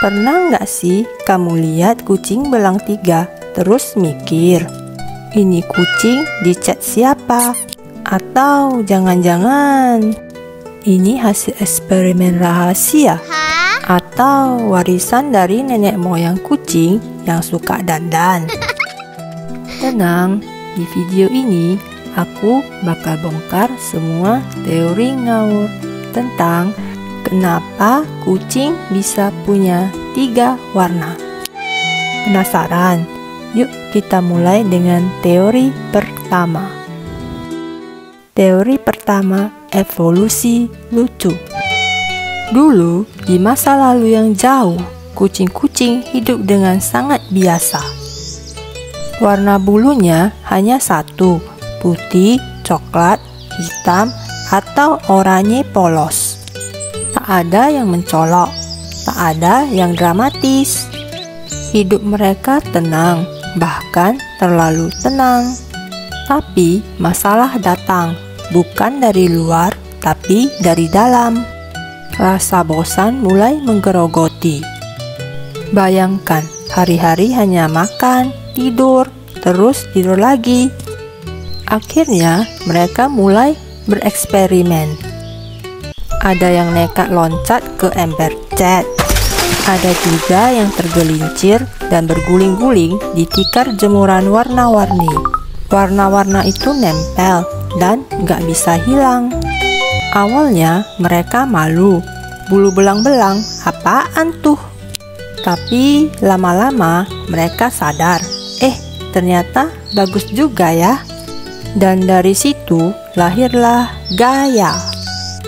Pernah nggak sih kamu lihat kucing belang 3 terus mikir, ini kucing dicat siapa? Atau jangan-jangan ini hasil eksperimen rahasia? Atau warisan dari nenek moyang kucing yang suka dandan? Tenang, di video ini aku bakal bongkar semua teori ngawur tentang kenapa kucing bisa punya 3 warna. Penasaran? Yuk kita mulai dengan teori pertama. Teori pertama, evolusi lucu. Dulu, di masa lalu yang jauh, kucing-kucing hidup dengan sangat biasa. Warna bulunya hanya satu, putih, coklat, hitam, atau oranye polos. Tak ada yang mencolok, tak ada yang dramatis. Hidup mereka tenang, bahkan terlalu tenang. Tapi masalah datang, bukan dari luar, tapi dari dalam. Rasa bosan mulai menggerogoti. Bayangkan, hari-hari hanya makan, tidur, terus tidur lagi. Akhirnya, mereka mulai bereksperimen. Ada yang nekat loncat ke ember cat. Ada juga yang tergelincir dan berguling-guling di tikar jemuran warna-warni. Warna-warna itu nempel dan nggak bisa hilang. Awalnya mereka malu, bulu belang-belang, apaan tuh? Tapi lama-lama mereka sadar, ternyata bagus juga ya. Dan dari situ lahirlah gaya.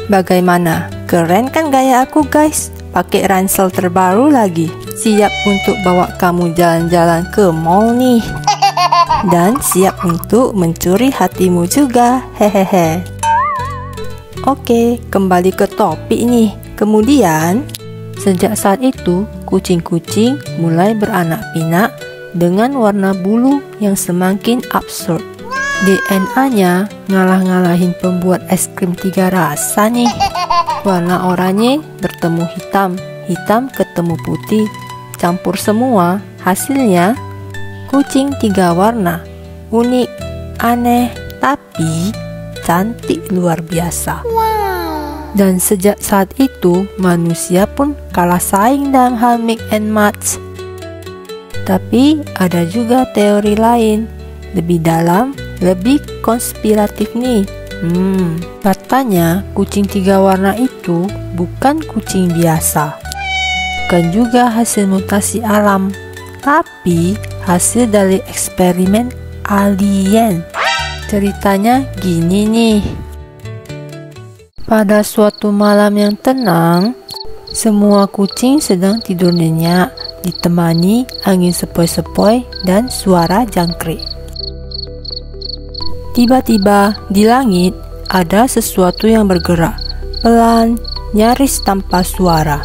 Bagaimana? Keren kan gaya aku guys? Pakai ransel terbaru lagi. Siap untuk bawa kamu jalan-jalan ke mall nih. Dan siap untuk mencuri hatimu juga. Hehehe. Oke, kembali ke topik nih. Kemudian, sejak saat itu, kucing-kucing mulai beranak pinak dengan warna bulu yang semakin absurd. DNA-nya ngalah-ngalahin pembuat es krim 3 rasa nih. Warna oranye bertemu hitam, hitam ketemu putih, campur semua, hasilnya kucing 3 warna. Unik, aneh, tapi cantik luar biasa. Dan sejak saat itu, manusia pun kalah saing dalam hal mix and match. Tapi ada juga teori lain, lebih dalam, lebih konspiratif nih. Katanya kucing 3 warna itu bukan kucing biasa. Bukan juga hasil mutasi alam, tapi hasil dari eksperimen alien. Ceritanya gini nih. Pada suatu malam yang tenang, semua kucing sedang tidur nyenyak, ditemani angin sepoi-sepoi dan suara jangkrik. Tiba-tiba di langit ada sesuatu yang bergerak, pelan, nyaris tanpa suara.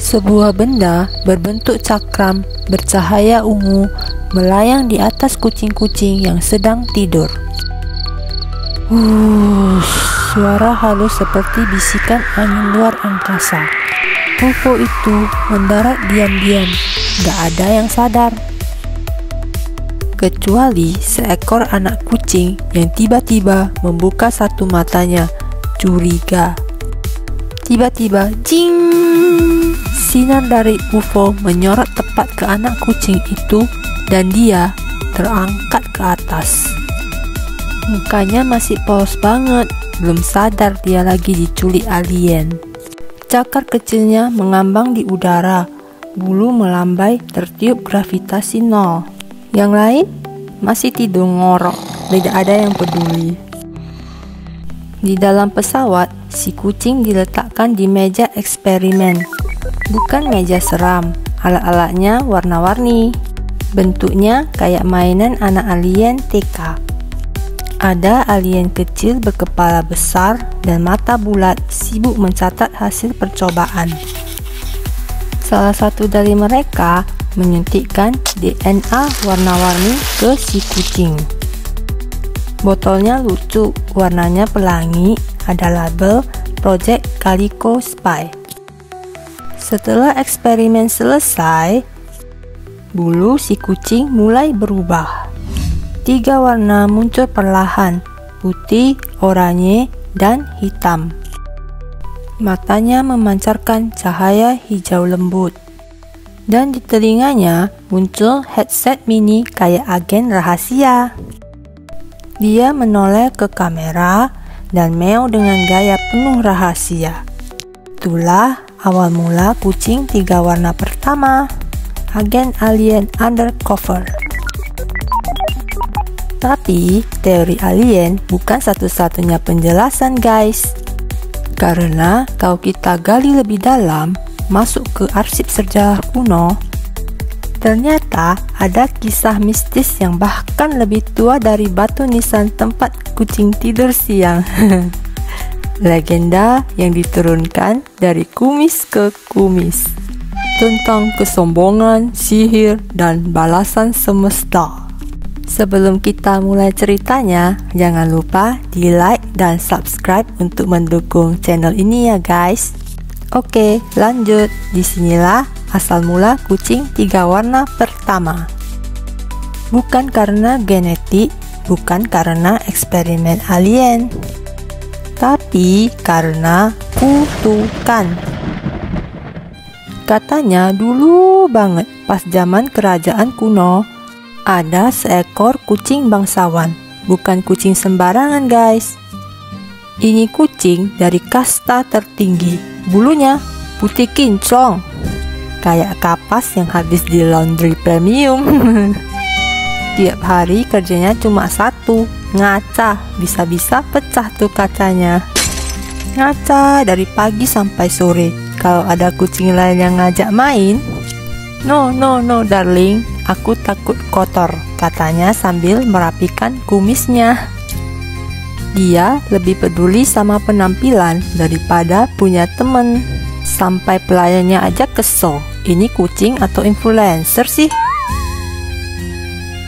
Sebuah benda berbentuk cakram, bercahaya ungu, melayang di atas kucing-kucing yang sedang tidur. Suara halus seperti bisikan angin luar angkasa. UFO itu mendarat diam-diam, gak ada yang sadar. Kecuali seekor anak kucing yang tiba-tiba membuka satu matanya, curiga. Tiba-tiba, jing! Sinar dari UFO menyorot tepat ke anak kucing itu dan dia terangkat ke atas. Mukanya masih polos banget, belum sadar dia lagi diculik alien. Cakar kecilnya mengambang di udara, bulu melambai tertiup gravitasi nol. Yang lain masih tidur ngorok, tidak ada yang peduli. Di dalam pesawat, si kucing diletakkan di meja eksperimen. Bukan meja seram, alat-alatnya warna-warni. Bentuknya kayak mainan anak alien TK. Ada alien kecil berkepala besar dan mata bulat sibuk mencatat hasil percobaan. Salah satu dari mereka menyuntikkan DNA warna-warni ke si kucing. Botolnya lucu, warnanya pelangi, ada label Project Calico Spy. Setelah eksperimen selesai, bulu si kucing mulai berubah. 3 warna muncul perlahan, putih, oranye, dan hitam. Matanya memancarkan cahaya hijau lembut. Dan di telinganya muncul headset mini kayak agen rahasia. Dia menoleh ke kamera dan meow dengan gaya penuh rahasia. Itulah awal mula kucing 3 warna pertama, agen alien undercover. Tapi teori alien bukan satu-satunya penjelasan, guys. Karena kalau kita gali lebih dalam, masuk ke arsip sejarah kuno, ternyata ada kisah mistis yang bahkan lebih tua dari batu nisan tempat kucing tidur siang. Legenda yang diturunkan dari kumis ke kumis tentang kesombongan, sihir, dan balasan semesta. Sebelum kita mulai ceritanya, jangan lupa di like dan subscribe untuk mendukung channel ini ya guys. Oke, lanjut. Disinilah asal mula kucing 3 warna pertama. Bukan karena genetik, bukan karena eksperimen alien, tapi karena kutukan. Katanya dulu banget pas zaman kerajaan kuno, ada seekor kucing bangsawan. Bukan kucing sembarangan guys. Ini kucing dari kasta tertinggi. Bulunya putih kinclong, kayak kapas yang habis di laundry premium. Tiap hari kerjanya cuma satu, ngaca. Bisa-bisa pecah tuh kacanya. Ngaca dari pagi sampai sore. Kalau ada kucing lain yang ngajak main, no darling, aku takut kotor, katanya sambil merapikan kumisnya. Dia lebih peduli sama penampilan daripada punya temen. Sampai pelayannya aja kesel. Ini kucing atau influencer sih?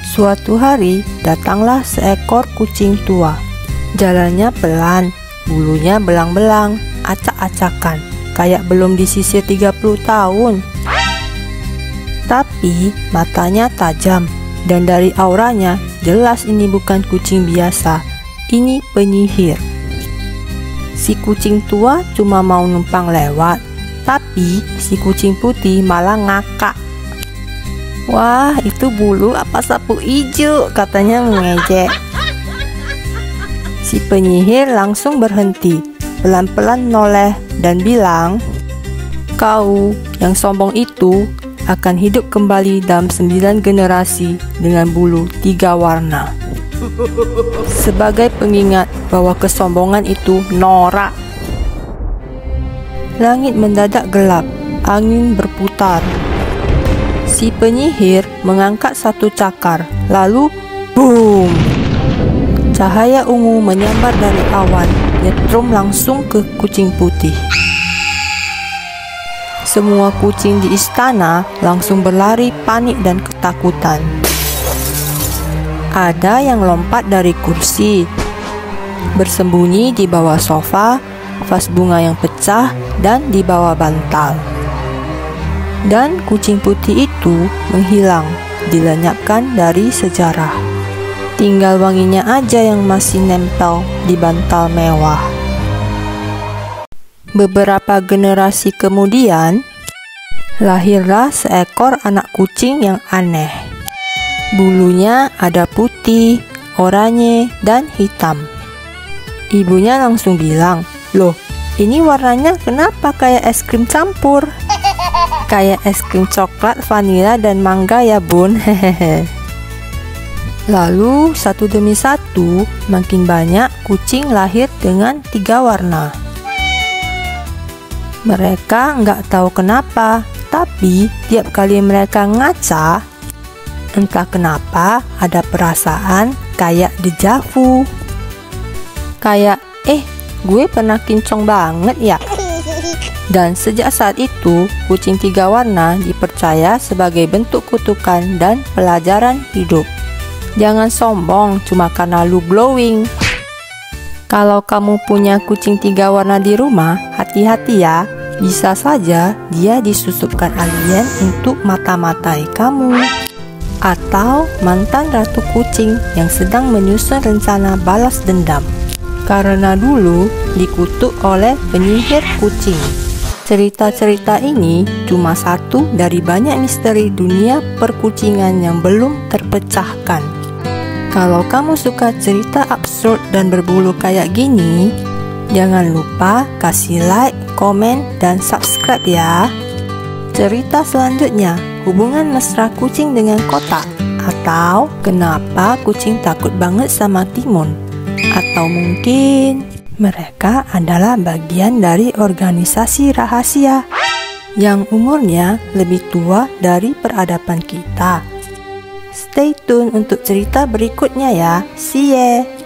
Suatu hari datanglah seekor kucing tua. Jalannya pelan, bulunya belang-belang, acak-acakan, kayak belum disisir 30 tahun. Tapi matanya tajam, dan dari auranya jelas ini bukan kucing biasa. Ini penyihir. Si kucing tua cuma mau numpang lewat, tapi si kucing putih malah ngakak. Wah, itu bulu apa sapu ijo, katanya mengejek. Si penyihir langsung berhenti, pelan-pelan noleh dan bilang, "Kau yang sombong itu akan hidup kembali dalam 9 generasi dengan bulu 3 warna. Sebagai pengingat bahwa kesombongan itu norak." Langit mendadak gelap, angin berputar. Si penyihir mengangkat satu cakar, lalu boom! Cahaya ungu menyambar dari awan, nyetrum langsung ke kucing putih. Semua kucing di istana langsung berlari panik dan ketakutan. Ada yang lompat dari kursi, bersembunyi di bawah sofa, vas bunga yang pecah, dan di bawah bantal. Dan kucing putih itu menghilang, dilenyapkan dari sejarah. Tinggal wanginya aja yang masih nempel di bantal mewah. Beberapa generasi kemudian, lahirlah seekor anak kucing yang aneh. Bulunya ada putih, oranye, dan hitam. Ibunya langsung bilang, "Loh, ini warnanya kenapa kayak es krim campur?" "Kayak es krim coklat, vanila, dan mangga ya bun." Hehehe. Lalu satu demi satu makin banyak kucing lahir dengan 3 warna. Mereka nggak tahu kenapa, tapi tiap kali mereka ngaca, entah kenapa ada perasaan kayak deja vu. Kayak, gue pernah kinclong banget ya. Dan sejak saat itu, kucing 3 warna dipercaya sebagai bentuk kutukan dan pelajaran hidup. Jangan sombong cuma karena lu glowing. Kalau kamu punya kucing 3 warna di rumah, hati-hati ya. Bisa saja dia disusupkan alien untuk mata-matai kamu, atau mantan ratu kucing yang sedang menyusun rencana balas dendam karena dulu dikutuk oleh penyihir kucing. Cerita-cerita ini cuma satu dari banyak misteri dunia perkucingan yang belum terpecahkan. Kalau kamu suka cerita absurd dan berbulu kayak gini, jangan lupa kasih like, komen, dan subscribe ya. Cerita selanjutnya, hubungan mesra kucing dengan kotak, atau kenapa kucing takut banget sama timun, atau mungkin mereka adalah bagian dari organisasi rahasia yang umurnya lebih tua dari peradaban kita. Stay tune untuk cerita berikutnya ya. See ya!